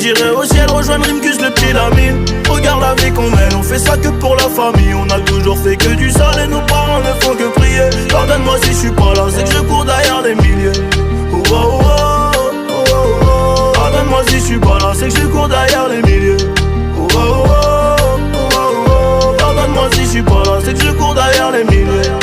j'irai au ciel rejoindre Rimkus le petit Lamine. Regarde la vie qu'on mène, on fait ça que pour la famille. On a toujours fait que du sale et nos parents ne font que prier. Pardonne-moi si je suis pas là, c'est que je cours derrière les milliers. Oh, oh, oh, oh, oh, oh. Pardonne-moi si je suis pas là, c'est que je cours derrière les milliers. Oh, oh, oh, oh, oh, oh. Pardonne-moi si je suis pas là, c'est que je cours derrière les milliers.